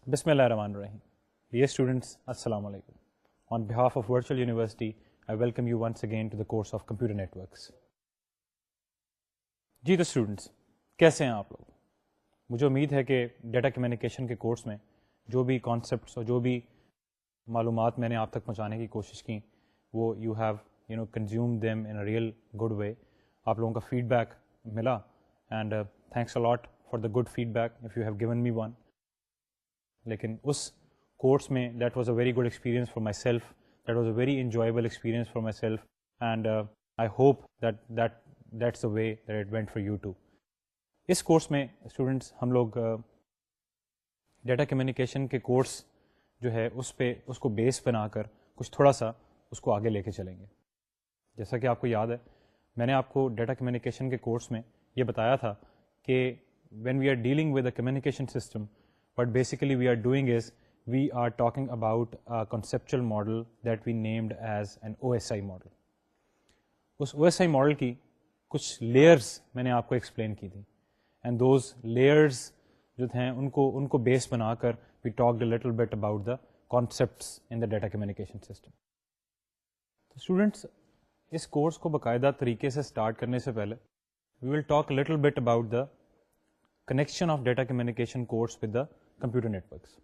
Bismillah ar-Rahman ar-Rahim. Dear students, Assalamu alaikum. On behalf of Virtual University, I welcome you once again to the course of Computer Networks. جی تو students کیسے ہیں آپ لوگ؟ مجھے امید ہے کہ ڈیٹا کمیونیکیشن کے کورس میں جو بھی کانسیپٹس اور جو بھی معلومات میں نے آپ تک پہنچانے کی کوشش کی وہ you have consume them in a real good way. آپ لوگوں کا فیڈ بیک ملا and thanks a lot for the good feedback of you have given me one. لیکن اس کورس میں that was a very good experience for myself, that was a very enjoyable experience for myself and I hope that's the way that it went for you too. اس course میں students ہم لوگ data communication کے course جو ہے اس کو بیس بنا کر کچھ تھوڑا سا اس کو آگے لے کے چلیں گے. جیسا کہ آپ کو یاد ہے میں نے آپ کو ڈیٹا کمیونیکیشن کے کورس میں یہ بتایا تھا کہ when we are dealing with a communication system what basically we are doing is we are talking about a conceptual model that we named as an OSI model. اس OSI model کی کچھ layers میں نے آپ کو explain کی تھی and those layers جو تھے ان کو بیس بنا کر we talked a little bit about the concepts in the data communication system. تو students اس کورس کو باقاعدہ طریقے سے اسٹارٹ کرنے سے پہلے we will talk a little bit about the connection of data communication course with the computer networks.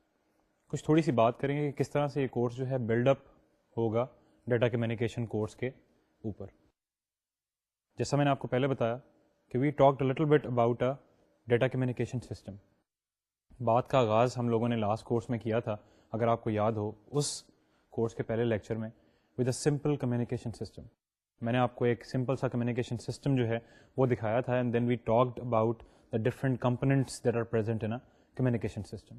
کچھ تھوڑی سی بات کریں گے کہ کس طرح سے یہ کورس جو ہے بلڈ اپ ہوگا ڈیٹا کمیونیکیشن کورس کے اوپر. جیسا میں نے آپ کو پہلے بتایا کہ we talked a little bit about a data communication system. بات کا آغاز ہم لوگوں نے لاسٹ کورس میں کیا تھا اگر آپ کو یاد ہو اس کورس کے پہلے لیکچر میں with a simple communication system. میں نے آپ کو ایک سمپل سا کمیونیکیشن سسٹم جو ہے وہ دکھایا تھا and then we talked about the different components that are present in communication system.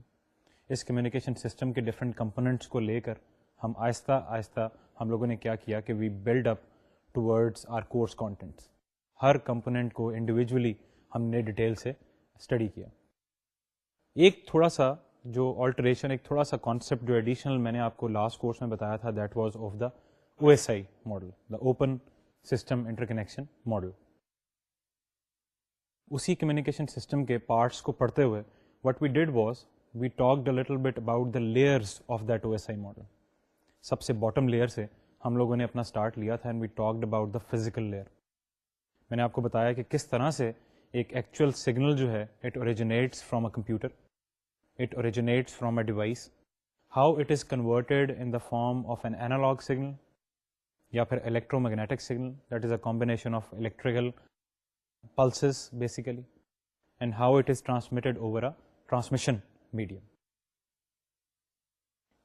اس کمیونیکیشن سسٹم کے ڈفرینٹ کمپوننٹس کو لے کر ہم آہستہ آہستہ ہم لوگوں نے کیا کیا کہ we build up towards our course contents. ہر کمپوننٹ کو انڈیویجولی ہم نے ڈیٹیل سے اسٹڈی کیا. ایک تھوڑا سا جو آلٹریشن, ایک تھوڑا سا کانسیپٹ جو ایڈیشنل میں نے آپ کو لاسٹ کورس میں بتایا تھا that was of the OSI model, the open system interconnection model. اسی کمیونیکیشن سسٹم کے پارٹس کو پڑھتے ہوئے what we did was we talked a little bit about the layers of that OSI model. سب سے bottom layer سے ہم لوگوں نے اپنا اسٹارٹ لیا تھا and we talked about the physical layer. میں نے آپ کو بتایا کہ کس طرح سے ایک ایکچوئل سگنل جو ہے it originates from a computer, it originates from a device, how it is converted in the form of an analog signal یا پھر electromagnetic signal, that is a combination of electrical pulses basically, and how it is transmitted over a transmission medium.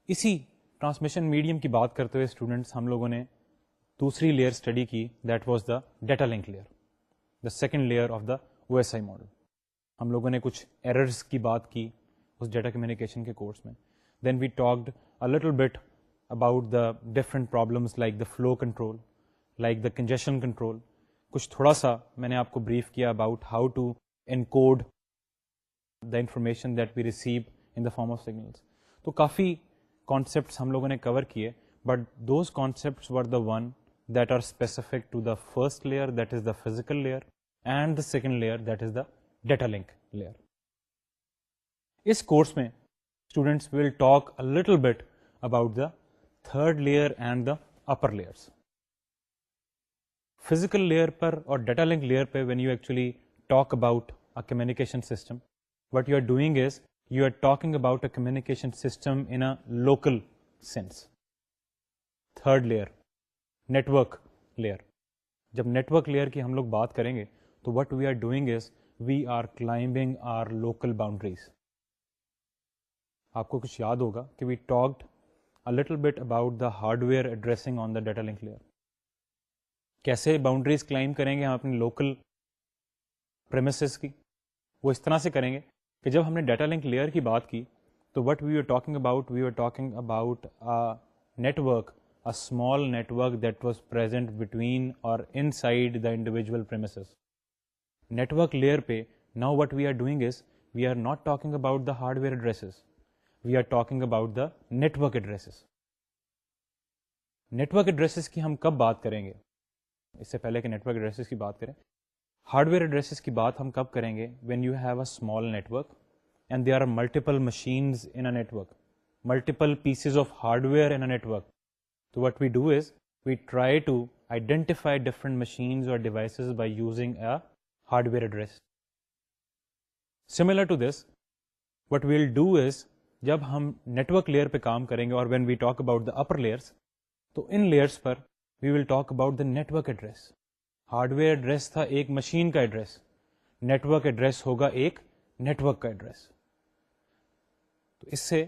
اسی transmission medium کی بات کرتے ہوئے students ہم لوگوں نے دوسری لیئر اسٹڈی کی that was the data link layer, the second layer of the OSI model. ہم لوگوں نے کچھ ایررز کی بات کی اس ڈیٹا کمیونیکیشن کے کورس میں. Then we talked a little bit about the different problems like the flow control, like the congestion control. کچھ تھوڑا سا میں نے آپ کو بریف کیا about how to encode the information that we receive in the form of signals. تو کافی concepts ہم لوگوں نے cover کیے, but those concepts were the one that are specific to the first layer, that is the physical layer, and the second layer, that is the data link layer. اس course میں students will talk a little bit about the third layer and the upper layers. Physical layer پر اور data link layer پہ when you actually talk about a communication system, what you are doing is you are talking about a communication system in a local sense. Third layer, network layer. جب network layer کی ہم لوگ بات کریں گے تو what we are doing is we are climbing our local boundaries. آپ کو کچھ یاد ہوگا کہ we talked a little bit about the hardware addressing on the data link layer. کیسے باؤنڈریز کلائم کریں گے ہم اپنے لوکل پریمیسز کی؟ وہ اس طرح سے کریں گے کہ جب ہم نے ڈیٹا لنک لیئر کی بات کی تو what we are talking about, we are talking about network, a small network that was present between or inside the individual premises. Network layer pe, now what we are doing is we are not talking about the hardware addresses, we are talking about the network addresses. Network addresses کی ہم کب بات کریں گے؟ اس سے پہلے کہ network addresses کی بات کریں, ہارڈ ویئر ایڈریسز کی بات ہم کب کریں گے؟ When you have a small network and there are multiple machines in a network, multiple pieces of hardware in a network. So what we do is we try to identify different machines or devices by using a hardware address. Similar to this, what we'll do is جب ہم network layer پہ کام کریں گے اور when we talk about the upper layers, تو ان layers پر we will talk about the network address. Hardware address تھا ایک مشین کا ایڈریس, نیٹورک ایڈریس ہوگا ایک نیٹورک کا ایڈریس. تو اس سے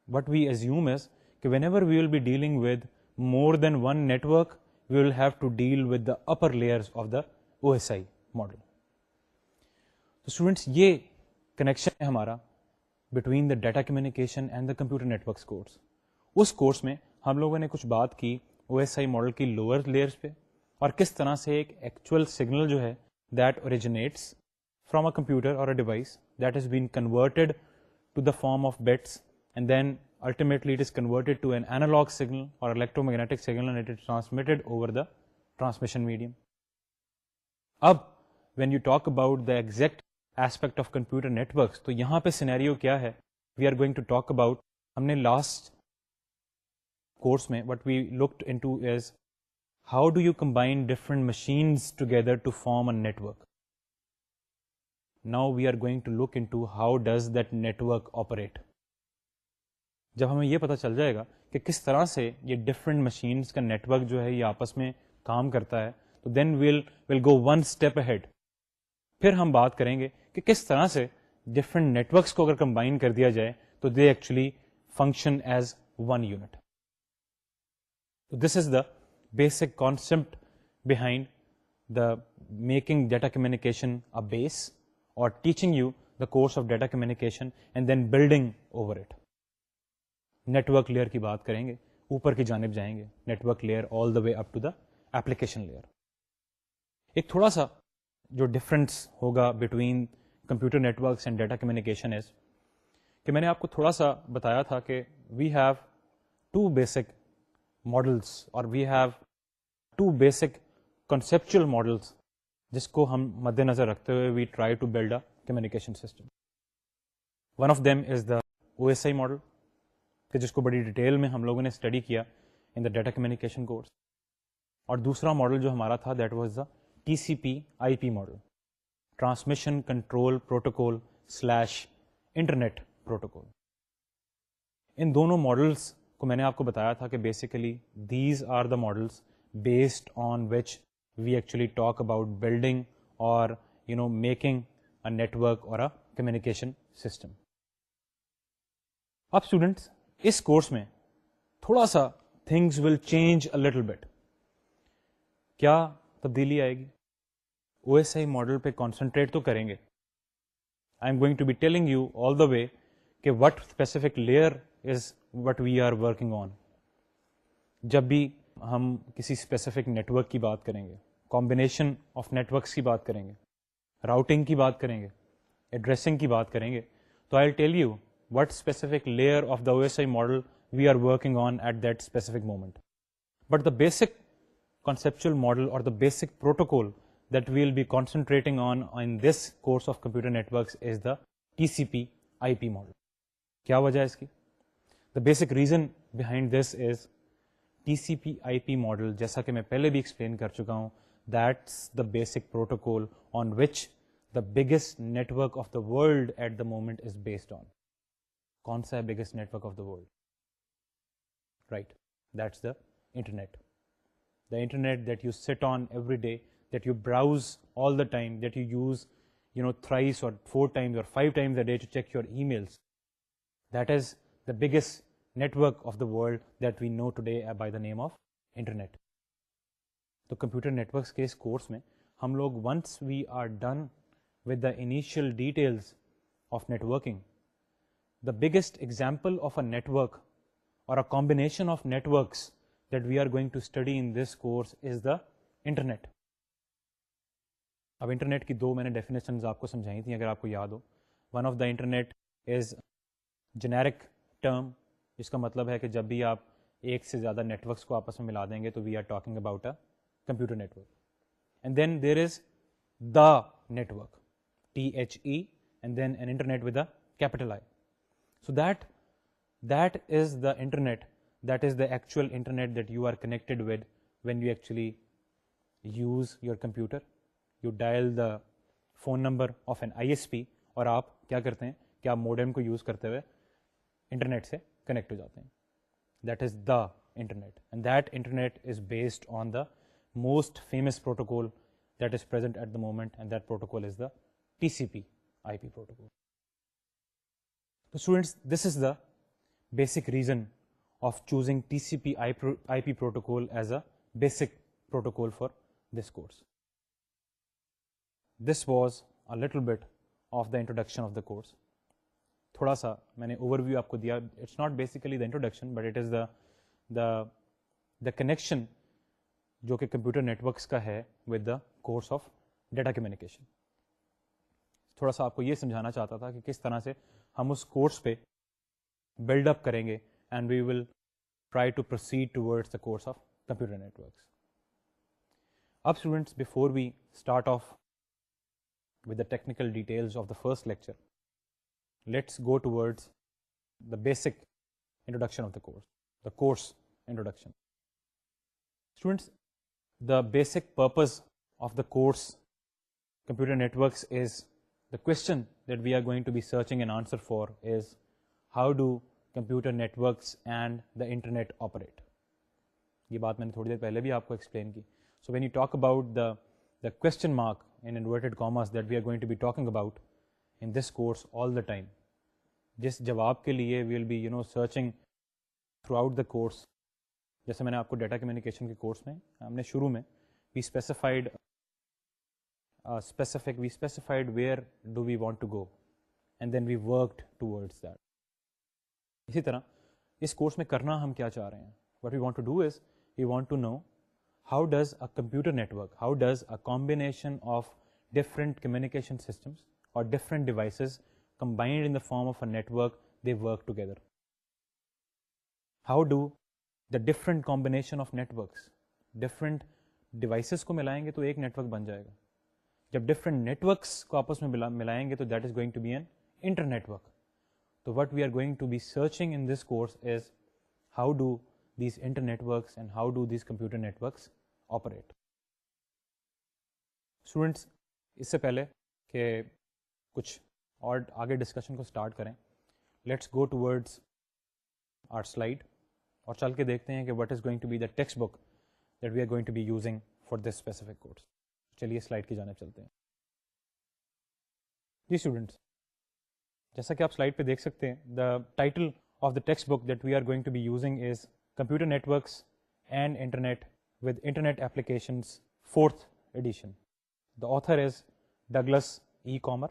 وٹ وی ایزیوم از کہ whenever we will be dealing with more than one network, we will have to deal with the upper layers of the O S I model. تو students یہ connection ہے ہمارا between the data communication and the computer networks course. اس course میں ہم لوگوں نے کچھ بات کی او ایس آئی ماڈل کی لوور لیئرس پہ, اور کس طرح سے ایک ایکچوئل سگنل جو ہے that originates from a computer اور a device that has been converted to the form of bits, and then ultimately it is converted to an analog signal or electromagnetic signal and it is transmitted over the transmission medium. اب when you talk about the exact aspect of computer networks, تو یہاں پہ scenario کیا ہے, we are going to talk about, ہم نے last course میں what we looked into is how do you combine different machines together to form a network. Now we are going to look into how does that network operate. جب ہمیں یہ پتہ چل جائے گا کہ کس طرح سے یہ ڈفرینٹ مشینس کا نیٹورک جو ہے یہ آپس میں کام کرتا ہے, تو دین ول گو ون اسٹیپ اہیڈ. پھر ہم بات کریں گے کہ کس طرح سے ڈفرینٹ نیٹورکس کو اگر کمبائن کر دیا جائے تو they actually function as one unit. This is the basic concept behind the making data communication a base, اور teaching you the course of data communication and then building over it. Network layer کی بات کریں گے, اوپر کی جانب جائیں گے, network layer all the way up to the application layer. ایک تھوڑا سا جو ڈفرینس ہوگا between computer networks and data communication is کہ میں نے آپ کو تھوڑا سا بتایا تھا کہ we have two basic models اور we have two basic conceptual models جس کو ہم مد نظر رکھتے ہوئے we try to build a communication system. One of them is the O S I model, کہ جس کو بڑی ڈیٹیل میں ہم لوگوں نے اسٹڈی کیا in the data communication course. اور دوسرا ماڈل جو ہمارا تھا that was the T C P I P model, transmission control protocol slash internet protocol. ان دونوں ماڈلس کو میں نے آپ کو بتایا تھا کہ basically these are the models based on which we actually talk about building اور میکنگ اے نیٹورک اور اے کمیونیکیشن سسٹم. اب اسٹوڈنٹس اس کورس میں تھوڑا سا things will change a little bit. کیا تبدیلی آئے گی؟ او ایس آئی ماڈل پہ کانسنٹریٹ تو کریں گے. I am going to be telling you all the way کہ what specific layer is what we are working on. جب بھی ہم کسی اسپیسیفک نیٹورک کی بات کریں گے, کمبینیشن آف نیٹورکس کی بات کریں گے, راؤٹنگ کی بات کریں گے, ایڈریسنگ کی بات کریں گے, تو I will tell you what specific layer of the OSI model we are working on at that specific moment. But the basic conceptual model or the basic protocol that we will be concentrating on in this course of computer networks is the TCP IP model. کیا وجہ ہے اس کی؟ The basic reason behind this is TCP IP model, جیسا کہ میں پہلے بھی explain کر چکا ہوں, that's the basic protocol on which the biggest network of the world at the moment is based on. کون سا ہے biggest network of the world? Right, that's the internet. The internet that you sit on every day, that you browse all the time, that you use thrice or 4 times or 5 times a day to check your emails. That is the biggest network of the world that we know today by the name of internet. تو computer networks کے اس course میں ہم لوگ once we are done with the initial details of networking, the biggest example of a network or a combination of networks that we are going to study in this course is the internet. اب internet کی دو میں نے definitions آپ کو سمجھائی تھیں اگر آپ کو یاد ہو. One of the internet is generic term, جس کا مطلب ہے کہ جب بھی آپ ایک سے زیادہ نیٹورکس کو آپس میں ملا دیں گے تو we are talking about a computer network. And then there is the network, THE, and then an internet with a capital I. So that is the internet, that is the actual internet that you are connected with when you actually use your computer. You dial the phone number of an ISP اور آپ کیا کرتے ہیں کہ آپ modem کو use کرتے ہوئے انٹرنیٹ سے کنیکٹ ہو جاتے ہیں. That is the internet, and that internet is based on the most famous protocol that is present at the moment, and that protocol is the TCP IP protocol. So students, this is the basic reason of choosing TCP IP protocol as a basic protocol for this course. This was a little bit of the introduction of the course. تھوڑا سا میں نے over view آپ کو دیا. It's not basically the introduction, but it is the connection جو کہ computer networks کا ہے with the course of data communication. تھوڑا سا آپ کو یہ سمجھانا چاہتا تھا کہ کس طرح سے ہم اس کورس پہ بلڈ اپ کریں گے, and we will try to proceed towards the course of computer networks. اب students, before we start off with the technical details of the first lecture, let's go towards the basic introduction of the course introduction. Students, the basic purpose of the course Computer Networks is, the question that we are going to be searching an answer for is, how do computer networks and the internet operate? یہ بات میں نے تھوڑی دیر پہلے بھی آپ کو explain کی. So when you talk about the question mark in inverted commas that we are going to be talking about in this course all the time, جس جواب کے لیے we will be searching throughout the course. جیسے میں نے آپ کو data communication کے کورس میں ہم نے شروع میں we specified where do we want to go, and then we worked towards that. اسی طرح اس کورس میں کرنا ہم کیا چاہ رہے ہیں, what we want to do is we want to know how does a computer network, how does a combination of different communication systems or different devices combined in the form of a network, they work together. How do the different combination of networks, different devices کو ملائیں گے تو ایک network بن جائے گا. جب different networks کو آپس میں ملائیں گے تو that is going to be an inter-network. So what we are going to be searching in this course is, how do these inter-networks and how do these computer networks operate. Students, اس سے پہلے کہ کچھ اور آگے discussion کو start کریں, let's go towards our slide اور چل کے دیکھتے ہیں کہ what is going to be the textbook that we are going to be using for this specific course. چلیے سلائڈ کی جانب چلتے ہیں. جی اسٹوڈنٹس, جیسا کہ آپ سلائڈ پہ دیکھ سکتے ہیں, the title of the textbook that we are going to be using is computer networks and internet with internet applications 4th edition. The author is Douglas E. Comer.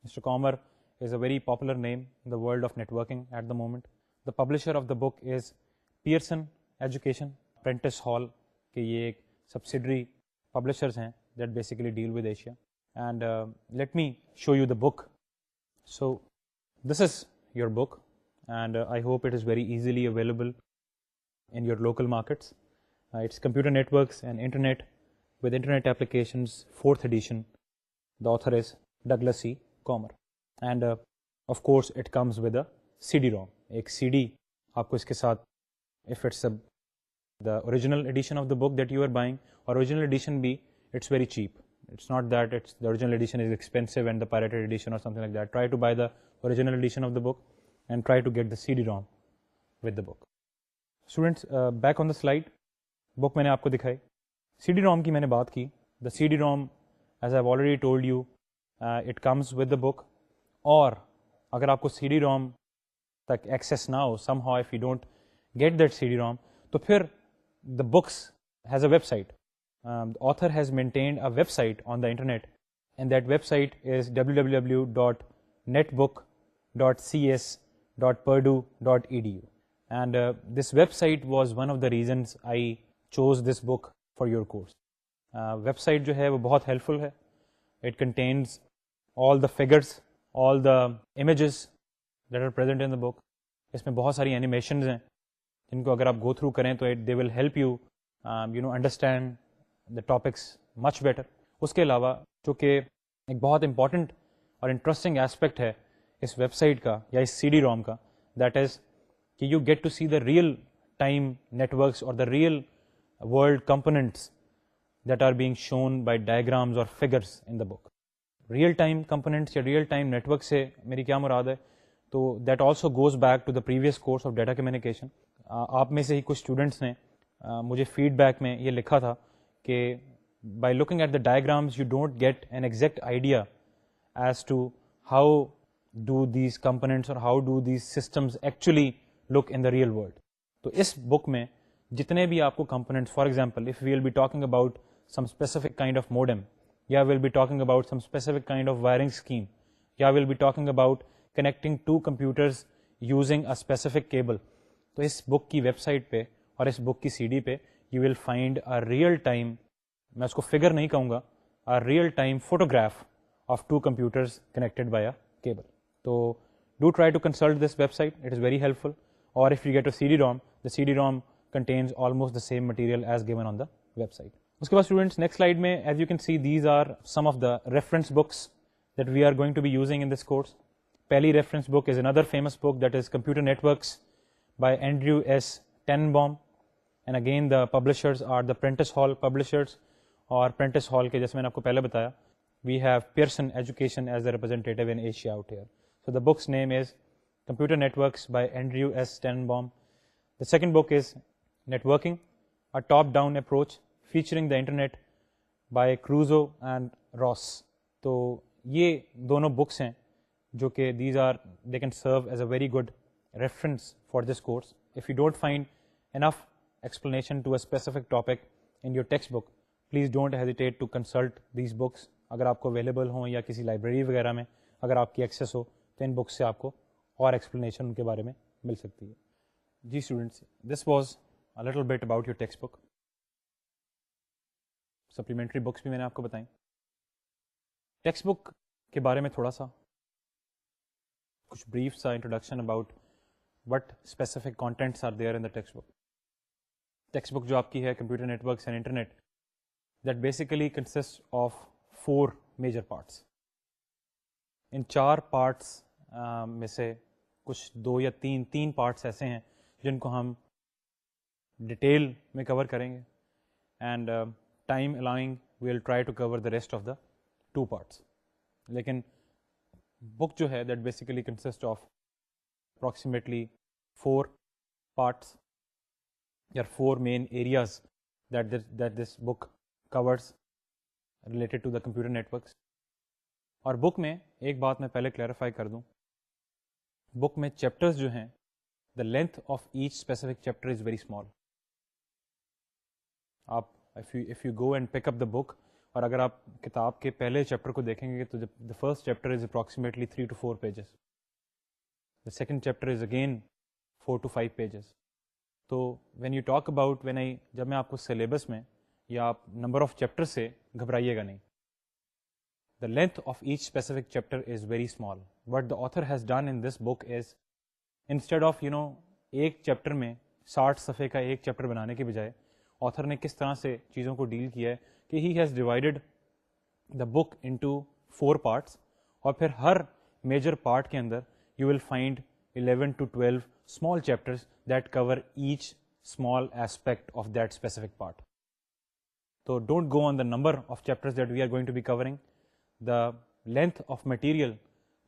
Mr. Comer is a very popular name in the world of networking at the moment. The publisher of the book is Pearson Education, Prentice Hall, کہ یہ ایک subsidiary publishers ہیں that basically deal with Asia. And let me show you the book. So this is your book, and I hope it is very easily available in your local markets. It's Computer Networks and Internet with Internet Applications, 4th edition. The author is Douglas E. Comer. And of course it comes with a CD-ROM. ایک CD آپ کو اس کے ساتھ, if it's the original edition of the book that you are buying, or original edition بھی, it's very cheap. It's not that the original edition is expensive and the pirated edition or something like that. Try to buy the original edition of the book and try to get the CD-ROM with the book. Students, back on the slide, book میں نے آپ کو دکھائی. CD-ROM کی میں نے بات کی. The CD-ROM, as I've already told you, it comes with the book. اور اگر آپ کو CD-ROM تک ایکسیس نہ ہو, somehow if you don't get that CD-ROM, تو پھر the books has a website. The author has maintained a website on the internet, and that website is www.netbook.cs.purdue.edu. And this website was one of the reasons I chose this book for your course. Website جو ہے وہ بہت helpful ہے. It contains all the figures, all the images that are present in the book. اس میں بہت ساری animations ہیں جن کو اگر آپ go through کریں تو they will help you understand the topics much better. اس کے علاوہ جو کہ ایک بہت important اور interesting aspect ہے اس ویب سائٹ کا یا اس CD-ROM کا, دیٹ از کہ you get to see the real time networks اور the real world components that are being shown by diagrams اور figures in the book. Real time components یا real time network سے میری کیا مراد ہے, تو that also goes back to the previous course of data communication. آپ میں سے ہی کچھ اسٹوڈنٹس نے مجھے فیڈ بیک میں یہ لکھا تھا کہ by looking at the diagrams you don't get an exact idea as to how do these components اور how do these systems actually look in the real world. تو اس بک میں جتنے بھی آپ کو components, for example if we will be talking about some specific kind of modem, یا will be talking about some specific kind of wiring scheme, یا will be talking about connecting two computers using a specific cable, تو اس بک کی web site پہ اور اس بک کی CD پہ you will find a real time, میں اس کو فگر نہیں کہوں گا, a real time photograph of two computers connected by a cable. تو do try to consult this website, it is very helpful. اور if you get a CD-ROM, the CD-ROM contains almost the same material as given on the website. اس کے بعد students next slide میں as you can see these are some of the reference books that we are going to be using in this course. پہلی reference book is another famous book that is computer networks by Andrew S Tanenbaum, and again the publishers are the Prentice Hall publishers, اور Prentice Hall کے جیسے میں نے آپ کو پہلے بتایا we have Pearson education as the representative in Asia out here. So the books name is Computer Networks by Andrew S. Tannenbaum. The second book is Networking, a top-down approach featuring the internet by Crusoe and Ross. تو یہ دونوں books ہیں جو کہ they can serve as a very good reference for this course. If you don't find enough explanation to a specific topic in your textbook, please don't hesitate to consult these books. اگر آپ کو available ہوں یا کسی library وغیرہ میں اگر آپ کی ایکسیس ہو تو ان بکس سے آپ کو اور ایکسپلینیشن ان کے بارے میں مل سکتی ہے. جی students, this was a little bit about your textbook. Supplementary books بھی میں نے آپ کو بتائیں. ٹیکسٹ بک کے بارے میں تھوڑا سا کچھ بریف سا introduction about what specific contents are there in the textbook. Textbook جو آپ کی ہے computer networks and internet, that basically consist of 4 major parts. ان 4 پارٹس میں سے کچھ 2 یا 3 پارٹس ایسے ہیں جن کو ہم ڈیٹیل میں کور کریں گے, and time allowing we will try to cover the rest of the 2 parts. لیکن بک جو ہے that basically consist of approximately 4 parts یا 4 main areas that this book course related to the computer networks. اور book میں ایک بات میں پہلے کلیریفائی کر دوں, بک میں چیپٹرز جو ہیں the length of each specific chapter is very small. آپ if you go and pick up the book, اور اگر آپ کتاب کے پہلے چیپٹر کو دیکھیں گے تو the first chapter is approximately 3 to 4 pages. The second chapter is again 4 to 5 pages. تو وین یو ٹاک اباؤٹ جب میں آپ کو سلیبس میں یا آپ نمبر آف چیپٹر سے گھبرائیے گا نہیں. The length of each specific chapter is very small. What the author has done in this book is, instead of ایک چیپٹر میں 60 صفحے کا ایک چیپٹر بنانے کے بجائے آتھر نے کس طرح سے چیزوں کو ڈیل کیا ہے کہ he has divided the book into 4 parts, اور پھر ہر میجر پارٹ کے اندر you will find 11 to 12 small chapters that cover each small aspect of that specific part. So don't go on the number of chapters that we are going to be covering. The length of material,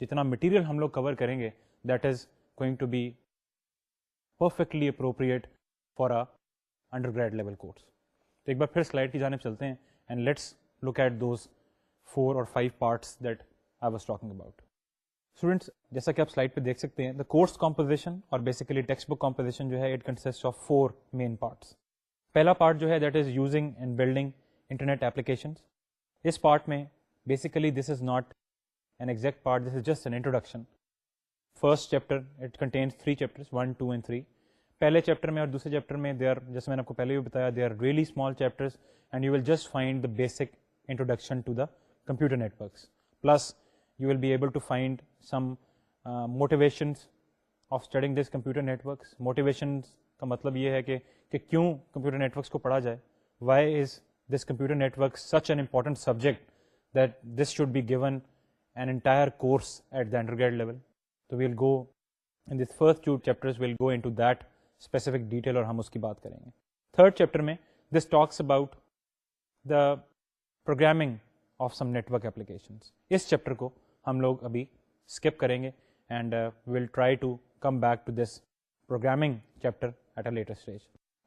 جتنا material ہم لوگ کور کریں گے, that is going to be perfectly appropriate for a undergrad level course. تو ایک بار پھر slide کی جانب چلتے ہیں and let's look at those 4 or 5 parts that I was talking about. Students, جیسا کہ آپ سلائڈ پہ دیکھ سکتے ہیں, the course composition اور basically text book composition جو ہے it consists of 4 main parts. پہلا پارٹ جو ہے that is using and building internet applications. اس پارٹ میں basically this is not an exact part, this is just an introduction. First chapter, it contains 3 chapters, 1, 2 and 3. پہلے chapter میں اور دوسرے chapter میں they are, جیسے میں نے آپ کو پہلے بھی بتایا, they are really small chapters and you will just find the basic introduction to the computer networks. Plus you will be able to find some motivations of studying this computer networks. Motivations کا مطلب یہ ہے کہ کیوں computer networks کو پڑھا جائے. Why is this computer networks such an important subject that this should be given an entire course at the undergrad level. تو we'll go in this first 2 chapters we'll go into that specific detail اور ہم اس کی بات کریں گے. Third chapter میں this talks about the programming of some network applications. اس chapter کو ہم لوگ ابھی اسکپ کریں گے and will try to come back to this programming chapter at a later stage.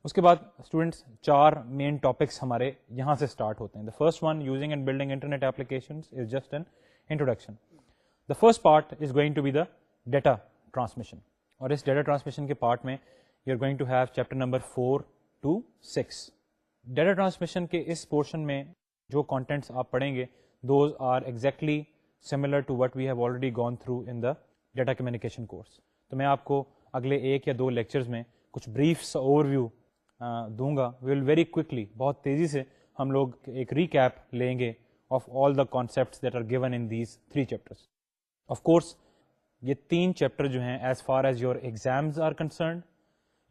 اس کے بعد اسٹوڈنٹس 4 مین ٹاپکس ہمارے یہاں سے اسٹارٹ ہوتے ہیں. The first one using and building internet applications is just an introduction. The first part is going to be the data transmission, اور اس ڈیٹا ٹرانسمیشن کے پارٹ میں you are going to have chapter number 4 to 6. Data transmission کے اس portion میں جو contents آپ پڑھیں گے those are exactly similar to what we have already gone through in the data communication course. تو میں آپ کو اگلے 1 یا 2 لیکچرز میں کچھ بریفس اوور ویو دوں گا. وی ول ویری کوئکلی, بہت تیزی سے ہم لوگ ایک ریکیپ لیں گے of all the concepts that are given in these 3 chapters. Of course یہ 3 چیپٹر جو ہیں as far as your exams are concerned,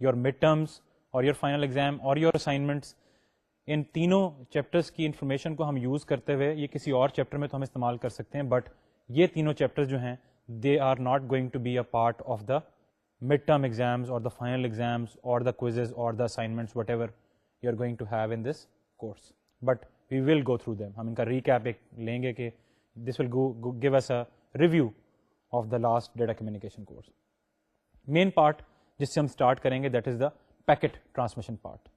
your midterms اور یور فائنل ایگزام اور یور اسائنمنٹس, ان تینوں چیپٹرس کی انفارمیشن کو ہم یوز کرتے ہوئے یہ کسی اور چیپٹر میں تو ہم استعمال کر سکتے ہیں, بٹ یہ تینوں چیپٹر جو ہیں they are not going to be a part of the midterm exams اور دا فائنل ایگزامز اور دا کوئزز اور the assignments whatever you are going to have in this course, but we will go through them. ہم ان کا recap ایک لیں گے کہ this will give us a review of the last data communication course. Main part جس سے ہم اسٹارٹ کریں گے that is the packet transmission part.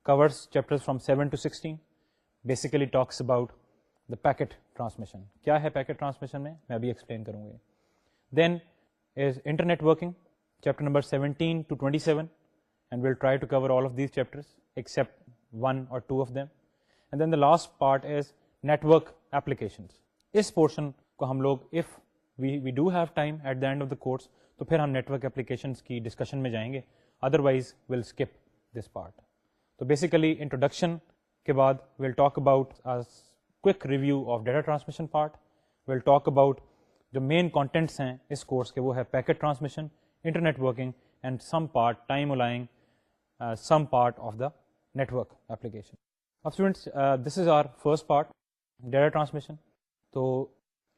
covers chapters from 7 to 16, basically talks about the packet transmission. کیا ہے packet transmission میں ابھی explain کروں گا. Then is internet working, chapter number 17 to 27, and we'll try to cover all of these chapters except 1 or 2 of them. And then the last part is network applications. Us portion کو ہم لوگ if we do have time at the end of the course تو پھر ہم network applications کی discussion میں جائیں گے, otherwise we'll skip this part. تو بیسیکلی انٹروڈکشن کے بعد we'll talk about quick review of data transmission part. We'll talk about جو مین کانٹینٹس ہیں اس کورس کے, وہ ہے packet transmission, internet working and some part time aligning some part of the network application. اب students this is our first part data transmission. تو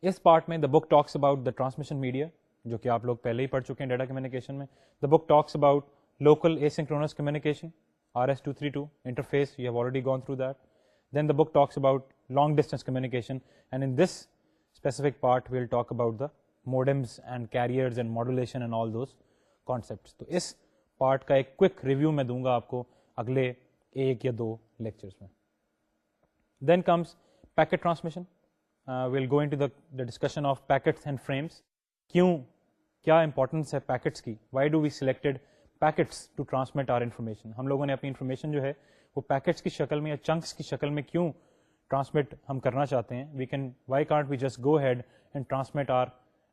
اس part میں the book talks about the transmission media, جو کہ آپ لوگ پہلے ہی پڑھ چکے ہیں ڈیٹا کمیونیکیشن میں. The book talks about local asynchronous communication, RS-232 interface, you have already gone through that. Then the book talks about long distance communication, and in this specific part we'll talk about the modems and carriers and modulation and all those concepts. تو اس part کا ایک quick review میں دوں گا آپ کو اگلے 1 یا 2 لیکچرز میں. Then comes packet transmission. We'll go into the discussion of packets and frames. کیا امپورٹنس ہے پیکٹس کی, why do we selected packets to transmit our information. ہم لوگوں نے اپنی انفارمیشن جو ہے وہ پیکٹس کی شکل میں یا چنکس کی شکل میں کیوں ٹرانسمٹ ہم کرنا چاہتے ہیں. We can why can't we just go head and transmit our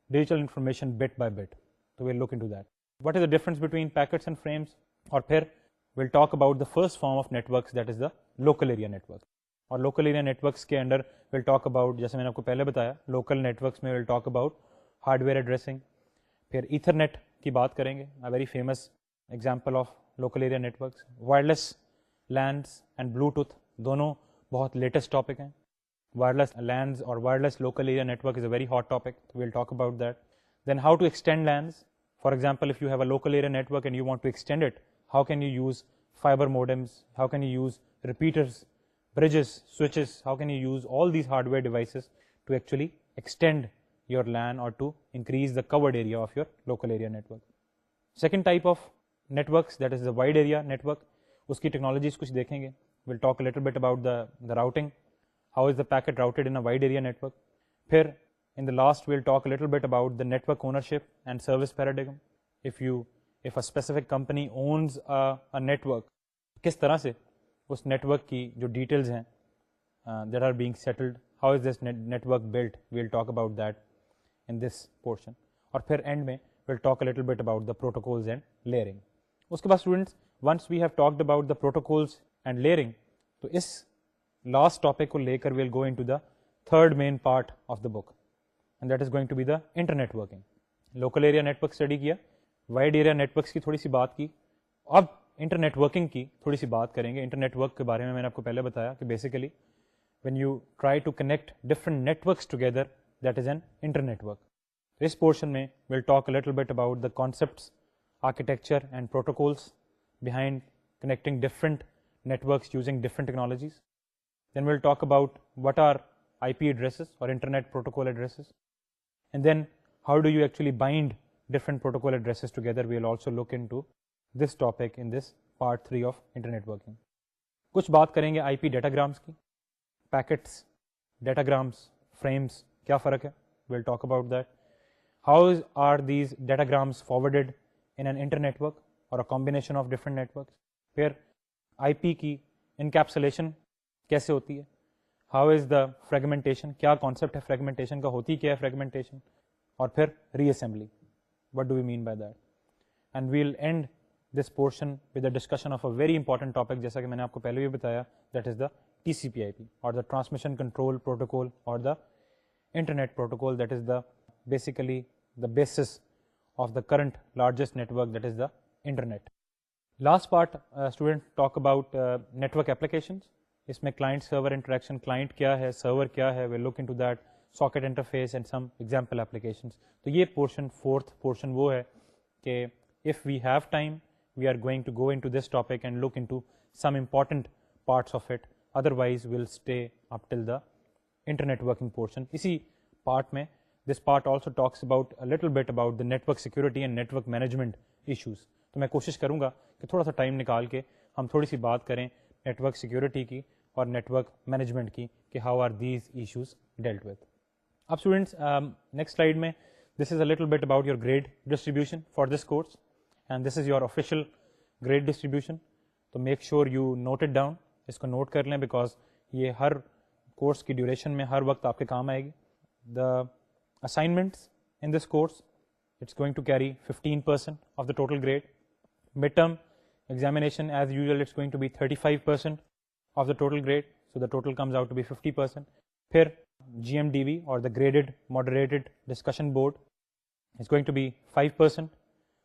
digital information bit by bit. تو we'll look into that what is the difference between packets and frames. اور پھر we'll talk about the first form of networks that is the local area network. اور local area networks کے under we'll talk about, جیسے میں نے آپ کو پہلے بتایا, لوکل نیٹورکس میں we'll talk about hardware addressing. پھر ایتھرنیٹ کی بات کریں گے, a very famous example of local area networks. Wireless LANs and Bluetooth دونوں بہت لیٹسٹ ٹاپک ہیں. وائرلیس لینڈس اور wireless local area network is a very hot topic, we'll talk about that. Then how to extend LANs. For example if you have a local area network and you want to extend it, how can you use fibre modems, how can you use repeaters, bridges, switches, how can you use all these hardware devices to actually extend your LAN or to increase the covered area of your local area network. Second type of networks, that is the wide area network. Uski technologies kuch dekhenge. We'll talk a little bit about the routing. How is the packet routed in a wide area network? Phir in the last we'll talk a little bit about the network ownership and service paradigm. If a specific company owns a network, kis tarah se اس network کی جو details ہیں that are being settled, how is this network built, we'll talk about that in this portion. اور پھر end میں we'll talk a little bit about the protocols and layering. اس کے بعد students once we have talked about the protocols and layering, تو اس last topic کو لے کر we'll go into the third main part of the book, and that is going to be the internetworking. Local area network study کیا, wide area networks کی تھوڑی سی بات کی, اب انٹرنیٹ ورکنگ کی تھوڑی سی بات کریں گے. انٹرنیٹ ورک کے بارے میں نے آپ کو پہلے بتایا کہ basically when you try to connect different networks together that is an internetwork. This portion mein we'll talk a little bit about the concepts, architecture and protocols behind connecting different networks using different technologies. Then we'll talk about what are IP addresses or internet protocol addresses, and then how do you actually bind different protocol addresses together. We'll also look into this topic in this part 3 of internet working. کچھ بات کریں گے I P datagrams کی, packets, datagrams, frames, کیا فرق ہے, we'll talk about that. How are these datagrams forwarded in an internetwork اور a combination of different networks. پھر آئی پی کی انکیپسولیشن کیسے ہوتی ہے, ہاؤ از دا فریگمنٹیشن, کیا کانسیپٹ ہے فریگمنٹیشن کا, ہوتی کیا ہے فریگمنٹیشن, اور پھر reassembly, what do we mean by that. And we'll end this portion with the discussion of a very important topic, جیسا کہ میں نے آپ کو پہلے بھی بتایا, that is the TCP/IP or the transmission control protocol or the internet protocol, that is the basically the basis of the current largest network, that is the internet. Last part, student talk about network applications. اس میں client server interaction, client کیا ہے, server کیا ہے, we'll look into that, socket interface and some example applications. تو یہ portion, fourth portion وہ ہے کہ if we have time we are going to go into this topic and look into some important parts of it, otherwise we'll stay up till the internet working portion. اسی part میں this part also talks about a little bit about the network security and network management issues. تو میں کوشش کروں گا کہ تھوڑا سا time نکال کے ہم تھوڑی سی بات کریں نیٹورک سیکورٹی کی اور نیٹورک مینجمنٹ کی کہ how are these issues dealt with. اب اسٹوڈنٹس نیکسٹ سلائڈ میں this is a little bit about your grade distribution for this course and this is your official grade distribution. تو make sure you note it down, اس کو note کر لیں because یہ ہر course کی duration میں ہر وقت آپ کے کام آئے گی. The assignments in this course it's going to carry 15% of the total grade. Midterm examination as usual it's going to be 35% of the total grade, so the total comes out to be 50%. Phir GMDV or the graded moderated discussion board is going to be 5%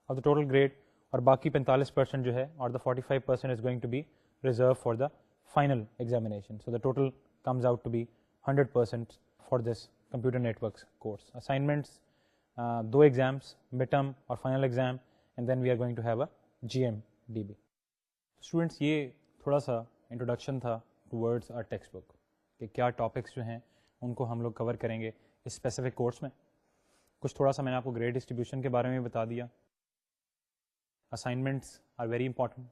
of the total grade اور باقی 45% جو ہے اور the 45% is going to be reserved for the final examination, so the total comes out to be 100% for this computer networks course. Assignments, 2 exams, midterm اور final exam, and then we are going to have a GMDB. Students یہ تھوڑا سا introduction تھا towards are text book کہ کیا topics جو ہیں ان کو ہم لوگ کور کریں گے اس اسپیسیفک کورس میں. کچھ تھوڑا سا میں نے آپ کو گریڈ ڈسٹریبیوشن کے بارے میں بتا دیا. Assignments are very important.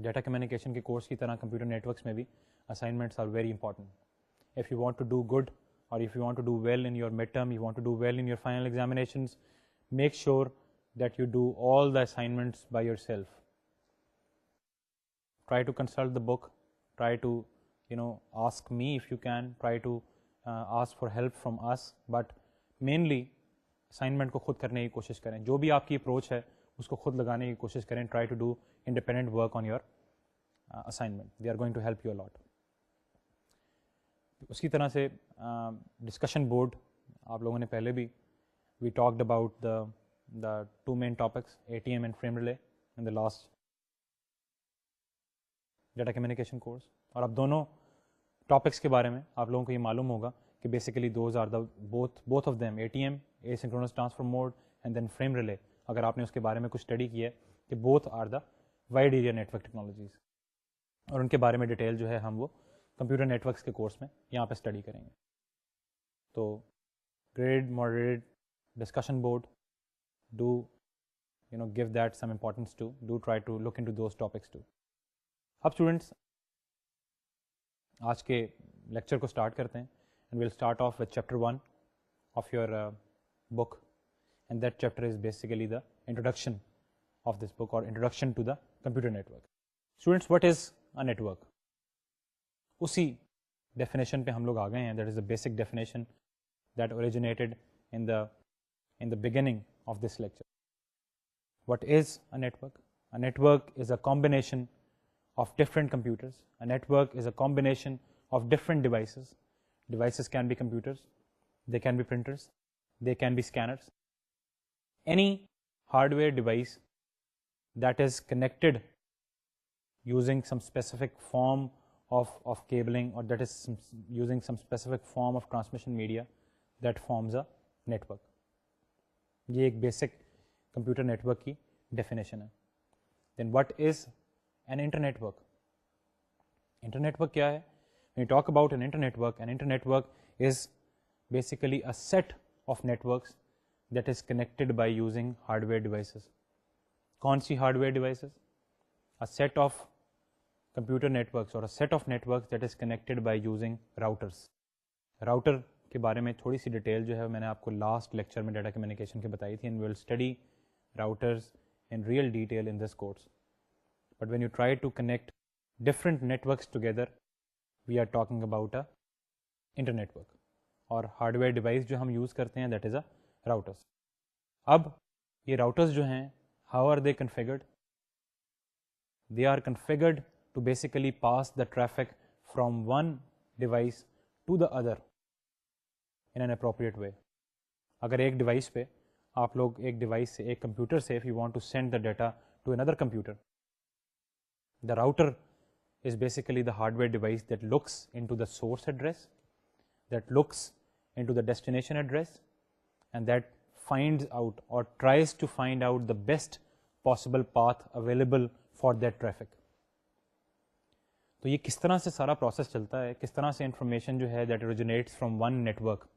Data communication کے کورس کی طرح کمپیوٹر نیٹورکس میں بھی assignments are very important. If you want to do good اور if you want to do well in your midterm, you want to do well in your final examinations, make sure that you do all the assignments by yourself. Try to consult the book, try to ask me if you can, try to ask for help from us, but mainly assignment کو خود کرنے کی کوشش کریں. جو بھی آپ کی اپروچ ہے اس کو خود لگانے کی کوشش کریں. Try to do independent work on your assignment. They are going to help you a lot. اسی طرح سے ڈسکشن بورڈ آپ لوگوں نے پہلے بھی we talked about the 2 main topics, ATM and frame relay, in the last data communication course. اور اب دونوں ٹاپکس کے بارے میں آپ لوگوں کو یہ معلوم ہوگا کہ basically those are the both of them, ATM, asynchronous transfer mode, and then frame relay. اگر آپ نے اس کے بارے میں کچھ اسٹڈی کیا ہے کہ both are the wide area network technologies, اور ان کے بارے میں ڈیٹیل جو ہے ہم وہ کمپیوٹر نیٹورکس کے کورس میں یہاں پہ اسٹڈی کریں گے. تو grade moderate discussion board, do give that some importance too, do try to look into those topics too. اب اسٹوڈنٹس آج کے لیکچر کو اسٹارٹ کرتے ہیں and we'll start off with chapter 1 of your book, and that chapter is basically the introduction of this book or introduction to the computer network. Students, what is a network? اسی definition پہ ہم لوگ آ گئے ہیں. That is the basic definition that originated in the beginning of this lecture. What is a network? A network is a combination of different computers. A network is a combination of different devices. Devices can be computers, they can be printers, they can be scanners. Any hardware device that is connected using some specific form of cabling, or that is using some specific form of transmission media, that forms a network. یہ ایک basic computer network کی definition ہے. Then what is an internetwork? Internetwork کیا ہے؟ when you talk about an internet work is basically a set of networks that is connected by using hardware devices. کون سی hardware devices؟ a set of computer networks or a set of networks that is connected by using routers. Router کے بارے میں تھوڑی سی detail جو ہے میں نے آپ کو لاسٹ لیکچر میں ڈیٹا کمیونیکیشن کی بتائی تھی, and we will study routers in real detail in this course. But when you try to connect different networks together, we are talking about a internet work. اور hard where device جو ہم use کرتے ہیں that is a routers. اب یہ routers جو ہیں how are they configured? They are configured to basically pass the traffic from one device to the other in an appropriate way. اگر ایک ڈیوائس پہ آپ لوگ ایک ڈیوائس سے ایک کمپیوٹر سے if you want to send the data to another computer, the router is basically the hardware device that looks into the source address, that looks into the destination address, and that finds out or tries to find out the best possible path available for that traffic. تو یہ کس طرح سے سارا process چلتا ہے, کس طرح سے انفارمیشن جو ہے that originates from one network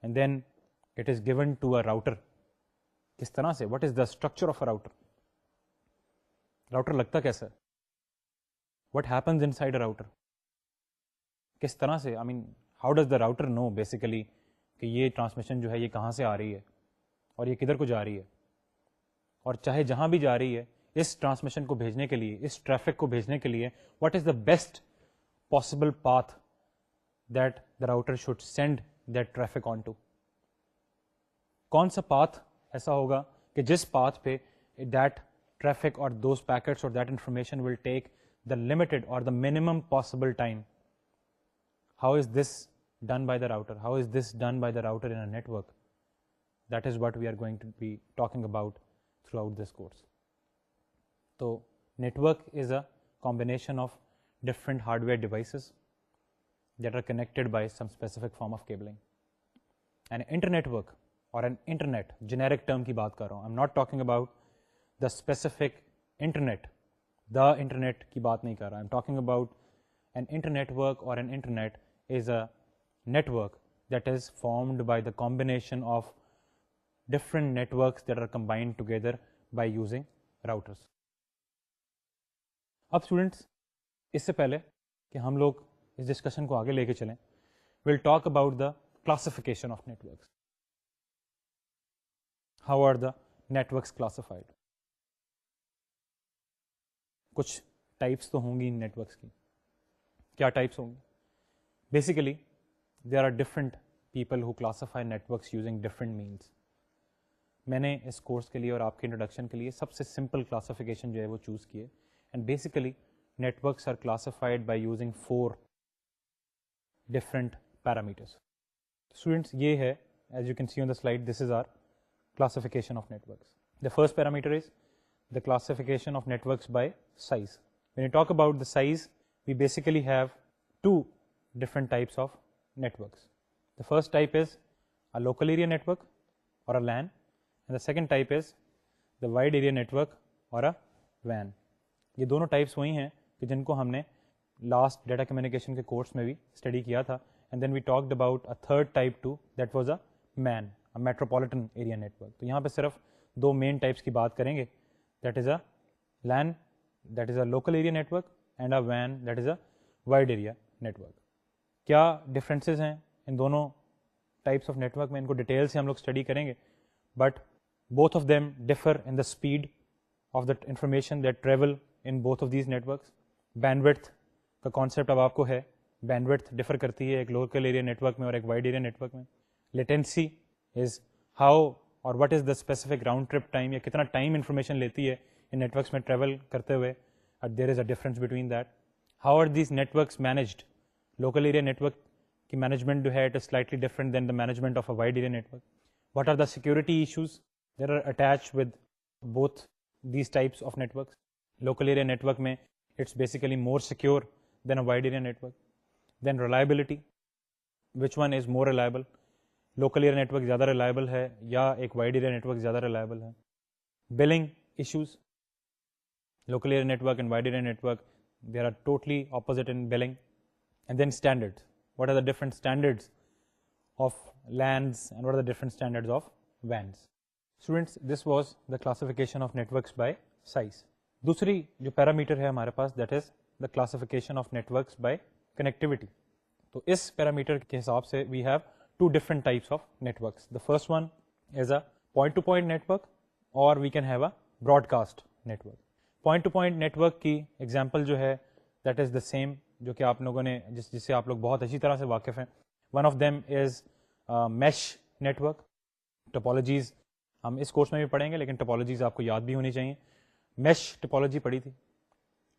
and then it is given to a router. کس طرح سے, what is the structure of a router? Router لگتا کیسا ہے؟ what happens inside a router? کس طرح سے, I mean how does the router know basically کہ یہ ٹرانسمیشن جو ہے یہ کہاں سے آ رہی ہے اور یہ کدھر کو جا رہی ہے, اور چاہے جہاں بھی جا رہی ہے اس ٹرانسمیشن کو بھیجنے کے لیے, اس ٹریفک کو بھیجنے کے لیے what is the best possible path that the router should send that traffic on to. کون سا پاتھ ایسا ہوگا کہ جس پاتھ پہ that traffic or those packets or that information will take the limited or the minimum possible time. How is this done by the router? How is this done by the router in a network? That is what we are going to be talking about throughout this course. So network is a combination of different hardware devices that are connected by some specific form of cabling. An internet work or an internet, generic term کی بات کر رہا ہوں. I'm not talking about the specific internet, the internet کی بات نہیں کر رہا. I'm talking about an internet work or an internet is a network that is formed by the combination of different networks that are combined together by using routers. اب students اس سے پہلے کہ ہم لوگ اس ڈسکشن کو آگے لے کے چلیں, we'll talk about the classification of networks. How are the networks classified? کچھ ٹائپس تو ہوں گی ان نیٹ ورکس کی. کیا ٹائپس ہوں گی؟ Basically there are different people who classify networks using different means. میں نے اس کورس کے لیے اور آپ کے انٹروڈکشن کے لیے سب سے سمپل کلاسیفیکیشن جو ہے وہ چوز کیے. And basically networks are classified by using 4 different parameters. Students یہ ہے, as you can see on the slide, this is our classification of networks. The first parameter is the classification of networks by size. When you talk about the size, we basically have 2 different types of networks. The first type is a local area network or a LAN, and the second type is the wide area network or a WAN. یہ دونوں types وہی ہیں کہ جن کو ہم نے last data communication کے کورس میں بھی اسٹڈی کیا تھا. And then we talked about a third type too, that was a MAN, metropolitan area network. تو یہاں پہ صرف 2 مین ٹائپس کی بات کریں گے, that is a LAN, that is a local area network, and a وین, that is a wide area network. کیا ڈفرینسز ہیں ان دونوں ٹائپس آف نیٹ ورک میں, ان کو ڈیٹیل سے ہم لوگ اسٹڈی کریں گے, but both of them differ in the speed of the information that travel in both of these networks. Bandwidth کا کانسیپٹ اب آپ کو ہے, بینڈ وڈتھ ڈفر کرتی ہے ایک لوکل ایریا نیٹ ورک میں اور ایک وائڈ ایریا نیٹ ورک میں. Latency is how or what is the specific round trip time, یا کتنا ٹائم انفارمیشن لیتی ہے ان نیٹ ورکس میں ٹریول کرتے ہوئے. there is a difference between that. how are these networks managed? local area network کی management جو ہے it is slightly different than the management of a wide area network. what are the security issues that are attached with both these types of networks? local area network میں it's basically more secure than a wide area network. then reliability, which one is more reliable? Local area network زیادہ reliable ہے یا ایک wide area network زیادہ reliable ہے. Billing issues, local area network and wide area network, they are totally opposite in billing. And then standards, what are the different standards of LANs and what are the different standards of WANs. Students, this was the classification of networks by size. دوسری جو parameter ہے ہمارے پاس, that is the classification of networks by connectivity. تو اس parameter کے حساب سے we have two different types of networks. The first one is a point to point network or we can have a broadcast network. Point to point network کی example جو ہے that is the same جو کہ آپ لوگوں نے جس سے آپ لوگ بہت اچھی طرح سے واقف ہیں. One of them is mesh network. Topologies ہم اس کورس میں بھی پڑھیں گے لیکن ٹپالوجیز آپ کو یاد بھی ہونی چاہیے. میش ٹپالوجی پڑھی تھی.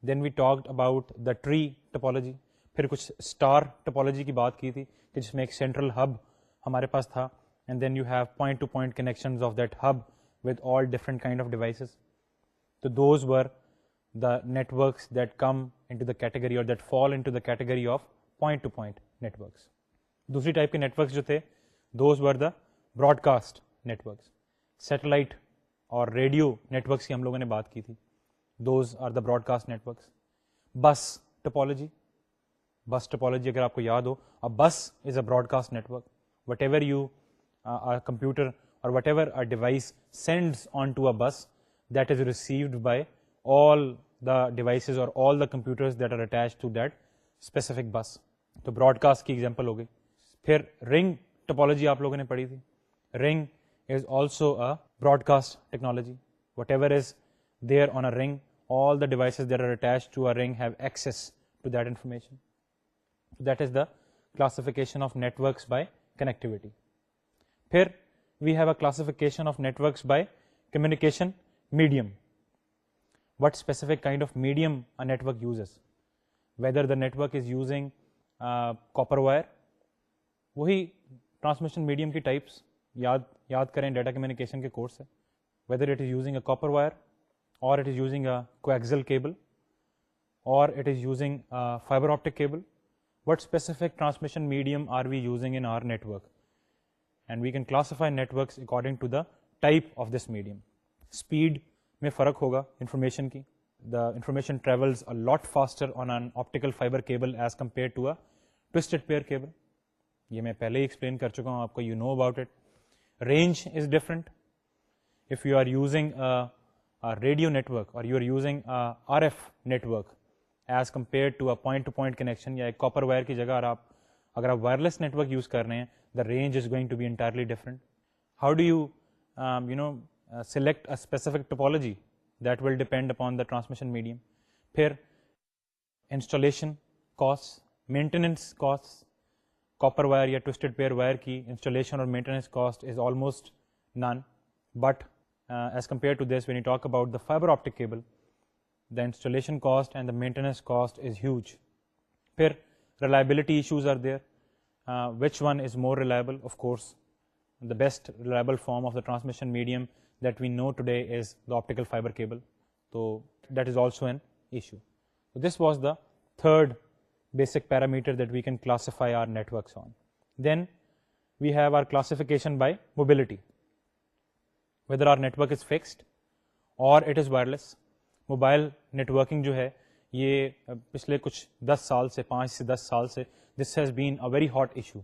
Then we talked about the tree topology. پھر کچھ اسٹار ٹپالوجی کی بات کی تھی کہ جس میں ایک سینٹرل ہب ہمارے پاس تھا, and then you have point to point connections of that hub with all different kind of devices. So those were the networks that come into the category or that fall into the category of point-to-point networks. دوسری type کے networks جو تھے those were the broadcast networks. Satellite اور radio networks کی ہم لوگوں نے بات کی تھی. those are the broadcast networks. Bus topology, bus topology اگر آپ کو یاد ہو, a bus is a broadcast network. whatever you a computer or whatever a device sends onto a bus, that is received by all the devices or all the computers that are attached to that specific bus. تو broadcast کی example ہو گئی. پھر ring topology آپ لوگوں نے پڑھی تھی. Ring is also a broadcast technology. Whatever is there on a ring, all the devices that are attached to a ring have access to that information. That is the classification of networks by connectivity. پھر we have a classification of networks by communication medium. What specific kind of medium a network uses, whether the network is using copper wire, وہی transmission medium کی types یاد کریں data communication کے course سے. whether it is using a copper wire or it is using a coaxial cable or it is using a fiber optic cable, what specific transmission medium are we using in our network, and we can classify networks according to the type of this medium. Speed میں فرق ہوگا information کی. The information travels a lot faster on an optical fibre cable as compare to a twisted pair cable. یہ میں پہلے ہی explain کر چکا ہوں آپ کو, you know about it. Range is different. If you are using radio network اور you are using R F network as compare to a point to point connection یا ایک کاپر وائر کی جگہ اگر آپ وائرلیس نیٹورک یوز کر رہے ہیں, the range is going to be entirely different. How do you select a specific topology, that will depend upon the transmission medium. پھر installation costs, maintenance costs. copper wire یا twisted pair wire کی installation اور maintenance cost is almost none, but as compared to this, when you talk about the fiber optic cable, the installation cost and the maintenance cost is huge. پھر reliability issues are there. Which one is more reliable? Of course, the best reliable form of the transmission medium that we know today is the optical fiber cable. So that is also an issue. So this was the third basic parameter that we can classify our networks on. Then we have our classification by mobility, whether our network is fixed or it is wireless. Mobile networking جو ہے یہ پچھلے کچھ 10 سال سے 5 سے 10 سال سے this has been a very hot issue.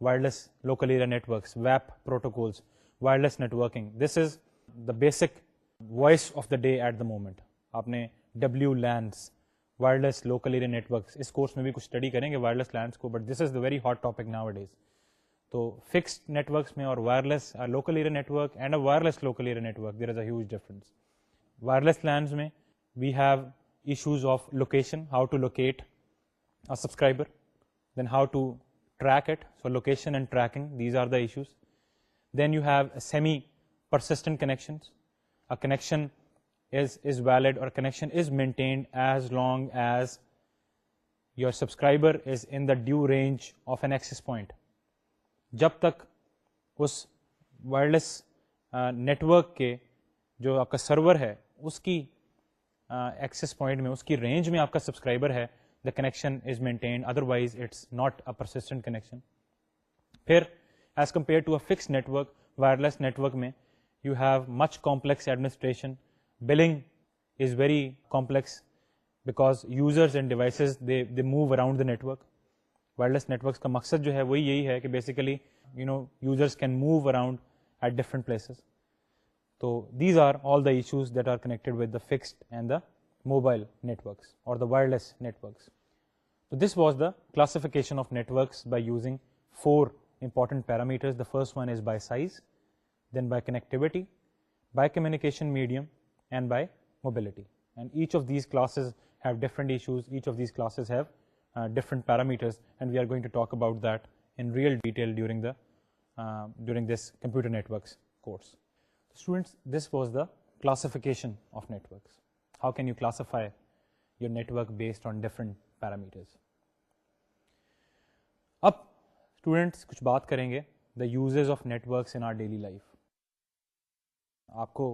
Wireless local area networks, WAP protocols, wireless networking. This is the basic voice of the day at the moment. آپ نے WLANs, wireless local area networks, اس course میں بھی کچھ study کریں گے wireless LANs کو, but this is the very hot topic nowadays. تو fixed networks میں اور wireless local area network and a wireless local area network, there is a huge difference. Wireless LANs میں we have issues of location, how to locate a subscriber, then how to track it. So location and tracking, these are the issues. Then you have semi-persistent connections. A connection is valid or a connection is maintained as long as your subscriber is in the due range of an access point. جب تک اس wireless network کے جو آپ کا سرور ہے اس کی access point میں, اس کی رینج میں آپ کا سبسکرائبر ہے, the connection is maintained, otherwise it's not a persistent connection. پھر as compare to a fix network. Wireless network میں you have much complex administration, billing is very complex because users and devices they move around the network. Wireless networks کا مقصد جو ہے وہی یہی ہے کہ basically users can move around at different places. تو these are all the issues that are connected with the fixed and the mobile networks اور the wireless networks. So this was the classification of networks by using 4 important parameters. The first one is by size, then by connectivity, by communication medium, and by mobility. And each of these classes have different issues. Each of these classes have different parameters, and we are going to talk about that in real detail during this computer networks course. Students, this was the classification of networks. How can you classify your network based on different parameters? اب students کچھ بات کریں گے the uses of networks in our daily life. آپ کو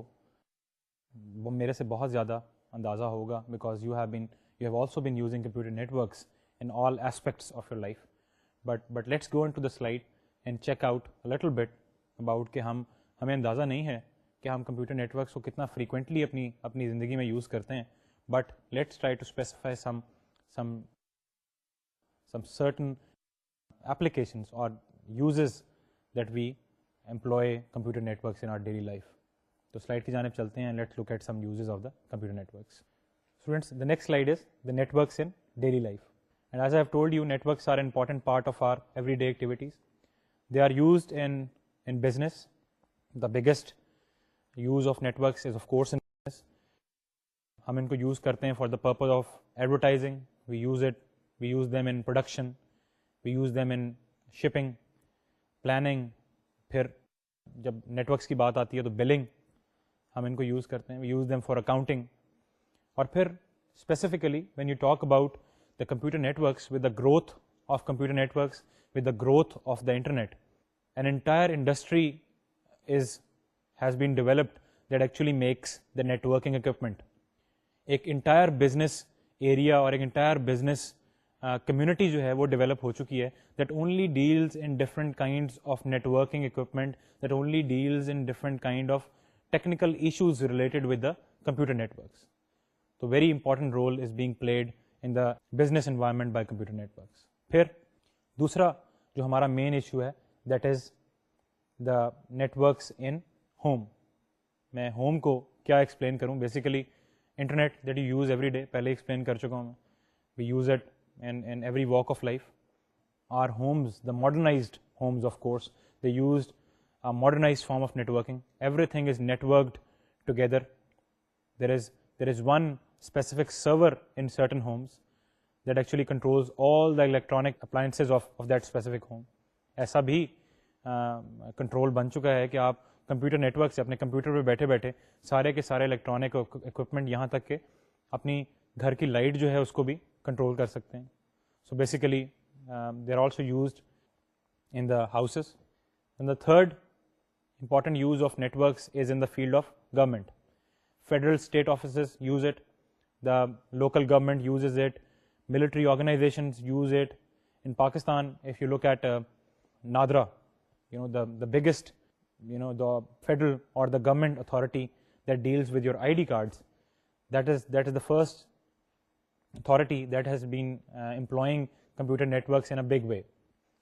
وہ میرے سے بہت زیادہ اندازہ ہوگا because you have also been using computer networks in all aspects of your life. But let's go into the slide and check out little bit about کہ ہمیں اندازہ نہیں ہے کہ ہم کمپیوٹر نیٹورکس کو کتنا فریکوینٹلی اپنی زندگی میں یوز کرتے ہیں. But let's try to specify some certain applications or uses that we employ computer networks in our daily life. تو slide کی جانب چلتے ہیں and let's look at some uses of the computer networks. Students, the next slide is the networks in daily life. And as I have told you, networks are an important part of our everyday activities. They are used in business. The biggest use of networks is of course in business. ہم ان کو use کرتے ہیں for the purpose of advertising. We use them in production. We use them in shipping, planning. پھر جب networks کی بات آتی ہے تو بلنگ ہم ان کو یوز کرتے ہیں. We use them for accounting. اور پھر specifically when you talk about the computer networks, with the growth of computer networks, with the growth of the internet, an entire industry has been developed that actually makes the networking equipment. ایک entire business area اور ایک entire business community جو ہے وہ develop ہو چکی ہے that only deals in different kinds of networking equipment, that only deals in different kind of technical issues related with the computer networks. تو very important role is being played in the business environment by computer networks. پھر دوسرا جو ہمارا main issue ہے that is the networks in home. میں home کو کیا explain کروں؟ Basically internet that you use every day, پہلے ایکسپلین کر چکا ہوں میں. We use it in every walk of life. Our homes, the modernized homes of course, they used a modernized form of networking. Everything is networked together. There is one specific server in certain homes that actually controls all the electronic appliances of that specific home. ایسا بھی control بن چکا ہے کہ آپ computer network سے اپنے computer پہ بیٹھے بیٹھے سارے کے سارے الیکٹرانک اکوپمنٹ یہاں تک کہ اپنی گھر کی لائٹ جو ہے اس کو بھی کنٹرول کر سکتے ہیں. So basically they are also used in the houses. And the third important use of networks is in the field of government. Federal state offices use it, the local government uses it, military organizations use it. In Pakistan, if you look at NADRA, the biggest, the federal or the government authority that deals with your ID cards, that is the first authority that has been employing computer networks in a big way.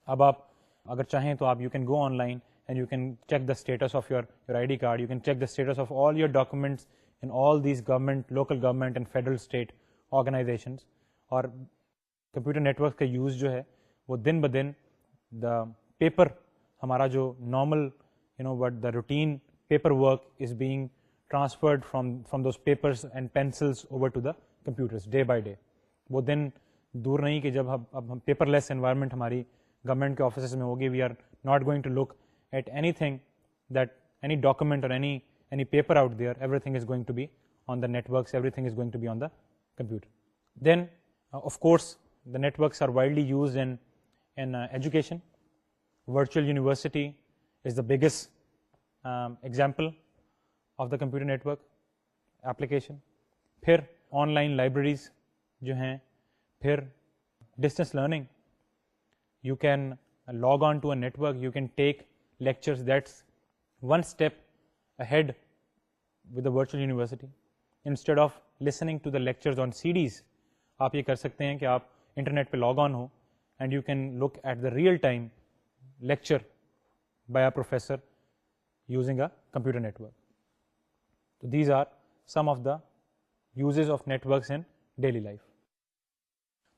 اب آپ اگر چاہیں تو آپ you can go online and you can check the status of your ID card. You can check the status of all your documents in all these government, local government and federal state organizations. اور computer network کا use جو ہے وہ دن بدن the paper ہمارا جو normal but the routine paper work is being transferred from those papers and pencils over to the computers day by day. وہ دن دور نہیں کہ جب اب ہم پیپر لیس انوائرمنٹ ہماری گورنمنٹ کے آفیسز میں ہوگی. We are not going to look at anything that any document or any paper out there. Everything is going to be on the networks, everything is going to be on the computer. Then of course, the networks are widely used in education. Virtual university is the biggest example of the computer network application. پھر online libraries جو ہیں, پھر distance learning. You can log on to a network, you can take lectures that's one step ahead with the virtual university. Instead of listening to the lectures on CDs, آپ یہ کر سکتے ہیں کہ آپ انٹرنیٹ پہ لاگ آن ہو and you can look at the real time lecture by a professor using a computer network. So these are some of the uses of networks in daily life.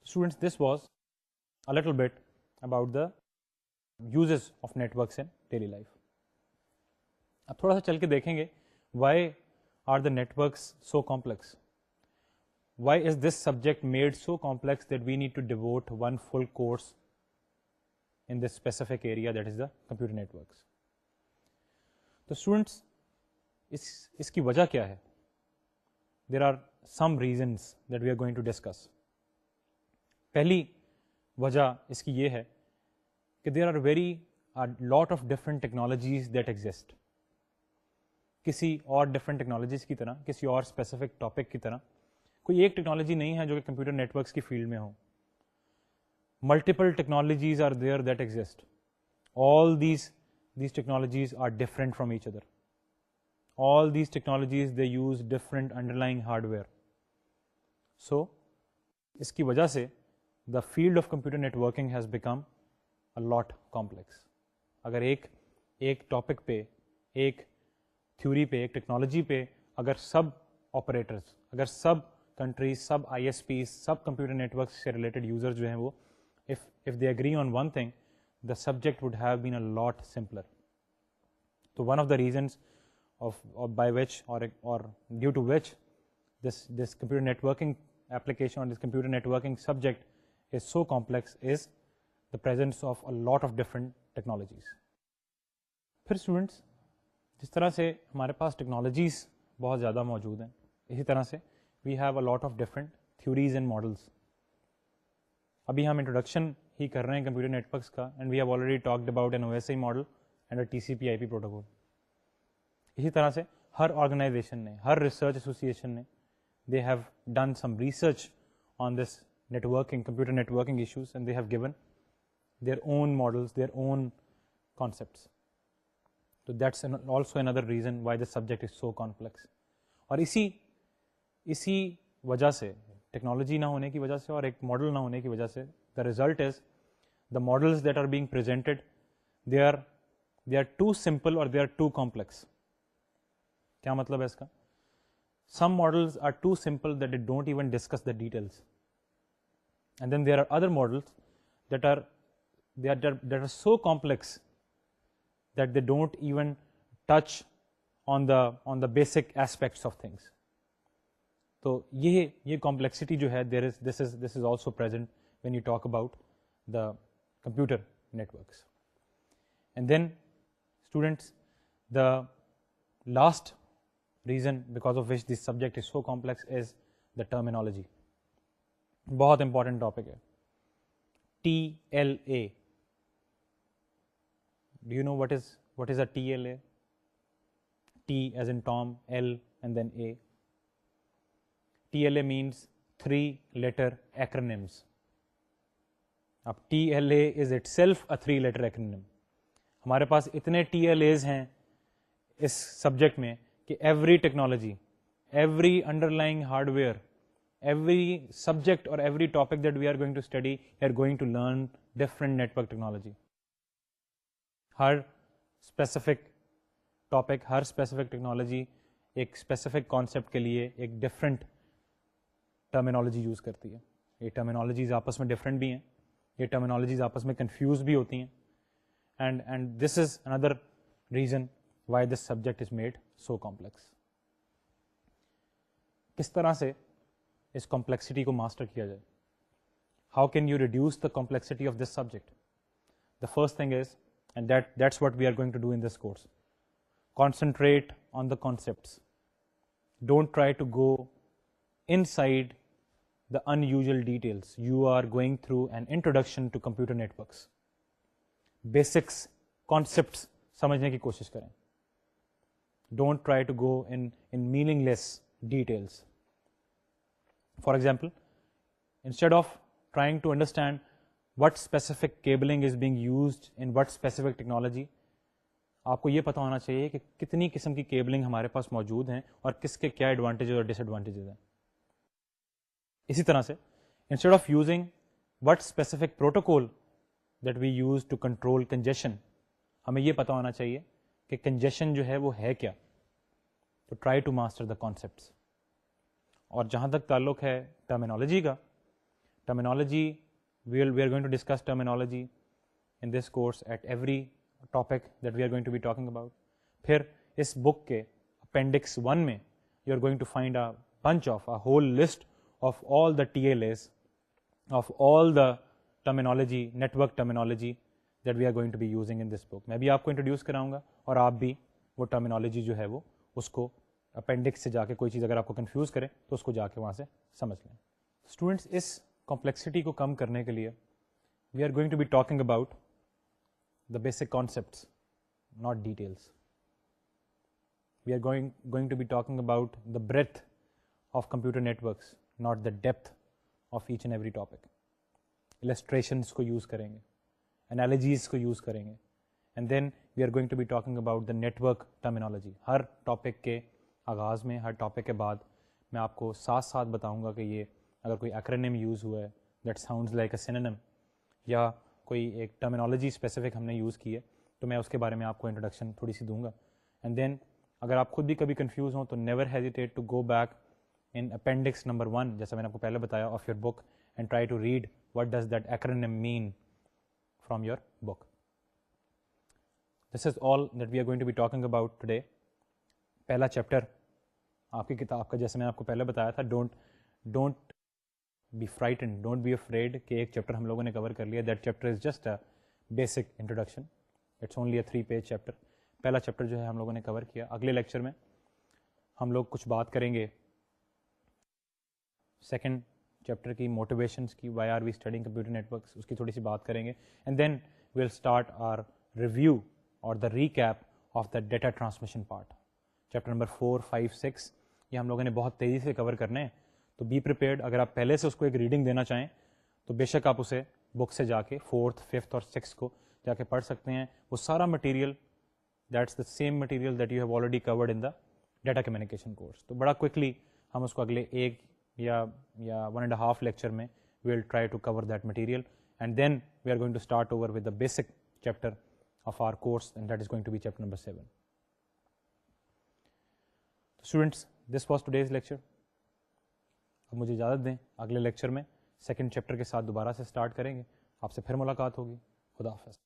Students, this was a little bit about the uses of networks in daily life. اب تھوڑا سا چل کے دیکھیں گے why are the networks so complex? Why is this subject made so complex that we need to devote one full course in this specific area, that is the computer networks? So students, اس کی وجہ کیا ہے؟ There are some reasons that we are going to discuss. پہلی وجہ اس کی یہ ہے کہ there are a lot of different technologies that exist. کسی اور ڈفرینٹ ٹیکنالوجیز کی طرح، کسی اور اسپیسیفک ٹاپک کی طرح کوئی ایک ٹیکنالوجی نہیں ہے جو کہ کمپیوٹر نیٹورکس کی فیلڈ میں ہو. Multiple technologies are there that exist. All these technologies are different from each other. All these technologies they use different underlying hardware. So اس کی وجہ سے the field of computer networking has become a lot complex. اگر ایک topic پہ، ایک theory پہ، ایک ٹیکنالوجی پہ اگر سب آپریٹرز، اگر سب کنٹریز، سب آئی ایس پیز، سب کمپیوٹر نیٹورک سے ریلیٹڈ یوزر جو ہیں وہ if they agree on one thing, the subject would have been a lot simpler. So one of the reasons or by which or due to which this computer networking application or this computer networking subject is so complex is the presence of a lot of different technologies. پھر students, جس طرح سے ہمارے پاس technologies بہت زیادہ موجود ہیں، اسی طرح سے we have a lot of different theories and models. ابھی ہم انٹروڈکشن ہی کر رہے ہیں کمپیوٹر نیٹورکس کا، and we have already talked about an OSI model and a TCP/IP protocol. اسی طرح سے ہر آرگنائزیشن نے، ہر ریسرچ ایسوسیشن نے، they have done some research on this networking, computer networking issues, and they have given their own models, their own concepts. So that's also another reason why the subject is so complex. اور اسی وجہ سے، technology نہ ہونے کی وجہ سے اور ایک ماڈل نہ ہونے کی وجہ سے، the result is the models that are being presented, they are too simple or they are too complex. کیا مطلب ہے اس کا؟ Some models are too simple that they don't even discuss the details. And then there are other models that are so complex that they don't even touch on the basic aspects of things. تو یہ complexity جو ہے this is also present when you talk about the computer networks. And then students, the last reason because of which this subject is so complex is the terminology. بہت important topic ہے. TLA. Do you know what is a TLA? T as in Tom, L and then A. TLA means 3-letter acronyms. اب TLA is itself a 3-letter acronym. ہمارے پاس اتنے TLAs ہیں اس subject میں کہ every technology, every underlying hardware, every subject اور every topic that we are going to study, we are going to learn different network technology. ہر specific topic, ہر specific technology ایک specific concept کے لیے ایک different terminology use کرتی ہے. یہ ٹرمینالوجیز آپس میں ڈفرینٹ بھی ہیں، یہ ٹرمینالوجیز آپس میں کنفیوز بھی ہوتی ہیں. And this is another reason why this subject is made so complex. کس طرح سے اس کمپلیکسٹی کو ماسٹر کیا جائے؟ How can you reduce the complexity of this subject? The first thing is, and that's what we are going to do in this course, concentrate on the concepts. Don't try to go inside the unusual details. You are going through an introduction to computer networks. Basics, concepts سمجھنے کی کوشش کریں. Don't try to go in meaningless details. For example, instead of trying to understand what specific cabling is being used in what specific technology. آپ کو یہ پتہ ہونا چاہیے کہ کتنی قسم کی کیبلنگ ہمارے پاس موجود ہیں اور کس کے کیا ایڈوانٹیجز اور ڈس ایڈوانٹیجز ہیں. اسی طرح سے instead of using what specific protocol that we use to control congestion, ہمیں یہ پتہ ہونا چاہیے کہ کنجیشن جو ہے وہ ہے کیا. تو try to master the concepts. اور جہاں تک تعلق ہے ٹرمینالوجی کا, terminology we are going to discuss terminology in this course at every topic that we are going to be talking about. پھر اس بک کے اپینڈکس 1 میں you are going to find a bunch of a whole list of all the TLAs of all the terminology, network terminology that we are going to be using in دس بک. میں بھی آپ کو introduce کراؤں گا اور آپ بھی وہ ٹرمینالوجی جو ہے وہ اس کو اپینڈکس سے جا کے کوئی چیز اگر آپ کو کنفیوز کرے تو اس کو جا کے وہاں سے سمجھ لیں. اسٹوڈنٹس, اس کمپلیکسٹی کو کم کرنے کے لیے we are going to be talking about the basic concepts, not details. We are going to be talking about the breadth of computer networks, not the depth of each and every topic. Illustrations ko use karenge, analogies ko use karenge, and then we are going to be talking about the network terminology. Hare topic کے آغاز میں, ہر topic کے بعد میں آپ کو ساتھ ساتھ بتاؤں گا کہ یہ اگر کوئی ایکرونیم یوز ہوا ہے that sounds like a synonym, یا کوئی ایک ٹرمینالوجی اسپیسیفک ہم نے یوز کی ہے تو میں اس کے بارے میں آپ کو انٹروڈکشن تھوڑی سی دوں گا. اینڈ دین اگر آپ خود بھی کبھی کنفیوز ہوں تو never hesitate to go back in appendix number 1, جیسا میں نے آپ کو پہلے بتایا, of your book, and try to read what does that acronym mean from your book. This is all that we are going to be talking about today. پہلا chapter آپ کی کتاب کا, جیسے میں آپ کو پہلے بتایا تھا, don't be frightened, don't be afraid کہ ایک چیپٹر ہم لوگوں نے کور کر لیا. That chapter is just a basic introduction. It's only a 3-page chapter. پہلا چیپٹر جو ہے ہم لوگوں نے کور کیا. اگلے لیکچر میں ہم لوگ کچھ بات کریں گے سیکنڈ چیپٹر کی, موٹیویشنس کی, why are we studying computer networks, اس کی تھوڑی سی بات کریں گے. And then we'll start our review or the recap of the data transmission part. Chapter number 4, 5, 6 یہ ہم لوگوں نے بہت تیزی سے کور کرنے ہیں. تو بی پریپیئرڈ. اگر آپ پہلے سے اس کو ایک ریڈنگ دینا چاہیں تو بے شک آپ اسے بک سے جا کے 4th, 5th اور 6th کو جا کے پڑھ سکتے ہیں. وہ سارا material that's the same material that you have already covered in the data communication course. تو بڑا کوئکلی ہم اس کو اگلے 1 یا 1.5 لیکچر میں we will try to cover that material, and then we are going to start over with the basic chapter of our course, and that is going to be chapter number 7. Students, this was today's lecture. اب مجھے اجازت دیں, اگلے lecture میں second chapter کے ساتھ دوبارہ سے اسٹارٹ کریں گے. آپ سے پھر ملاقات ہوگی. خدا حافظ.